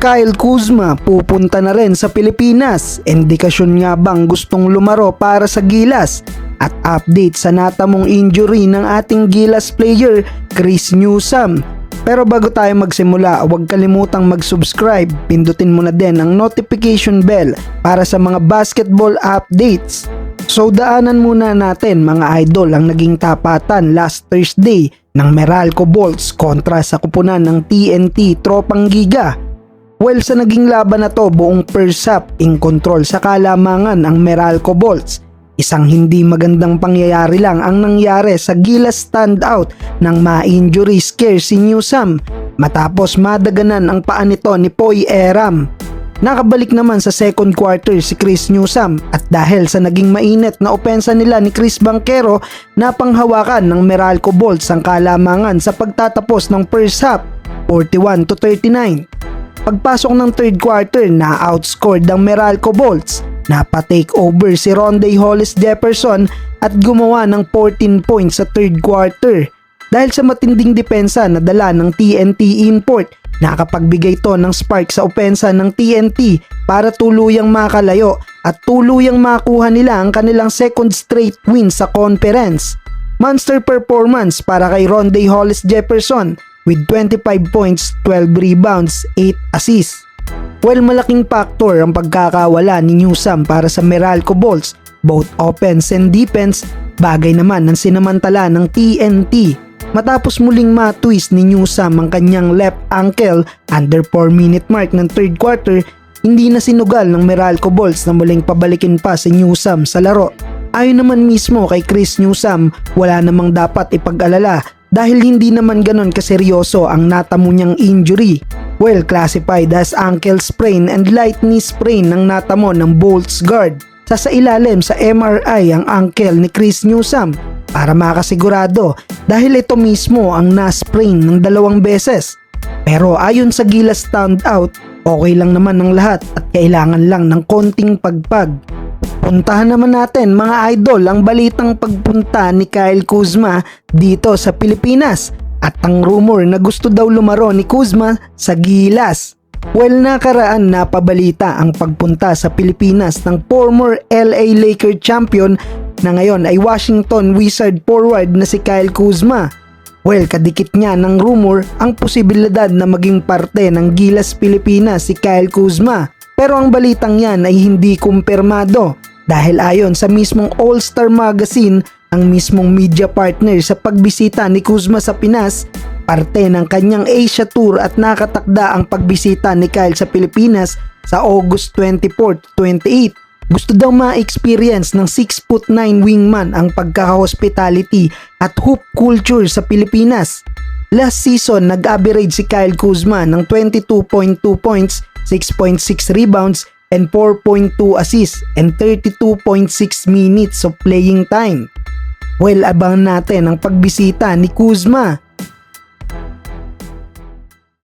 Kyle Kuzma pupunta na rin sa Pilipinas. Indikasyon nga bang gustong lumaro para sa Gilas? At update sa natamong injury ng ating Gilas player Chris Newsome. Pero bago tayo magsimula, huwag kalimutang mag-subscribe. Pindutin mo na din ang notification bell para sa mga basketball updates. So daanan muna natin mga idol ang naging tapatan last Thursday ng Meralco Bolts kontra sa kupunan ng TNT Tropang Giga. Well, sa naging laban na to, buong first half in control sa kalamangan ang Meralco Bolts. Isang hindi magandang pangyayari lang ang nangyari sa Gilas standout ng ma-injury scare si Newsome matapos madaganan ang paa nito ni Poy Eram. Nakabalik naman sa second quarter si Chris Newsome at dahil sa naging mainit na opensa nila ni Chris Banquero, napanghawakan ng Meralco Bolts ang kalamangan sa pagtatapos ng first half 41-39. Pagpasok ng third quarter, na-outscored ang Meralco Bolts. Napa-take over si Ronday Hollis Jefferson at gumawa ng 14 points sa third quarter. Dahil sa matinding depensa na dala ng TNT import, nakapagbigay to ng spark sa opensa ng TNT para tuluyang makalayo at tuluyang makuha nila ang kanilang second straight win sa conference. Monster performance para kay Ronday Hollis Jefferson with 25 points, 12 rebounds, 8 assists. Well, malaking factor ang pagkakawala ni Newsome para sa Meralco Bolts, both offense and defense, bagay naman ng sinamantala ng TNT. Matapos muling matwist ni Newsome ang kanyang left ankle under 4-minute mark ng third quarter, hindi na sinugal ng Meralco Bolts na muling pabalikin pa si Newsome sa laro. Ayon naman mismo kay Chris Newsome, wala namang dapat ipag-alala dahil hindi naman ganon kaseryoso ang natamo niyang injury. Well, classified as ankle sprain and light knee sprain ng natamo ng Bolts guard. Sasailalim sa MRI ang ankle ni Chris Newsome para makasigurado dahil ito mismo ang na-sprain ng 2 beses. Pero ayon sa Gilas standout, okay lang naman ang lahat at kailangan lang ng konting pagpag. Puntahan naman natin mga idol ang balitang pagpunta ni Kyle Kuzma dito sa Pilipinas at ang rumor na gusto daw lumaro ni Kuzma sa Gilas. Well, nakaraan na pabalita ang pagpunta sa Pilipinas ng former LA Lakers champion na ngayon ay Washington Wizard forward na si Kyle Kuzma. Well, kadikit niya ng rumor ang posibilidad na maging parte ng Gilas Pilipinas si Kyle Kuzma. Pero ang balitang yan ay hindi kumpirmado dahil ayon sa mismong All-Star Magazine, ang mismong media partner sa pagbisita ni Kuzma sa Pinas, parte ng kanyang Asia Tour at nakatakda ang pagbisita ni Kyle sa Pilipinas sa August 24-28. Gusto daw ma-experience ng 6'9" wingman ang pagkaka-hospitality at hoop culture sa Pilipinas. Last season, nag-average si Kyle Kuzma ng 22.2 points, 6.6 rebounds, and 4.2 assists and 32.6 minutes of playing time. Well, abangan natin ang pagbisita ni Kuzma.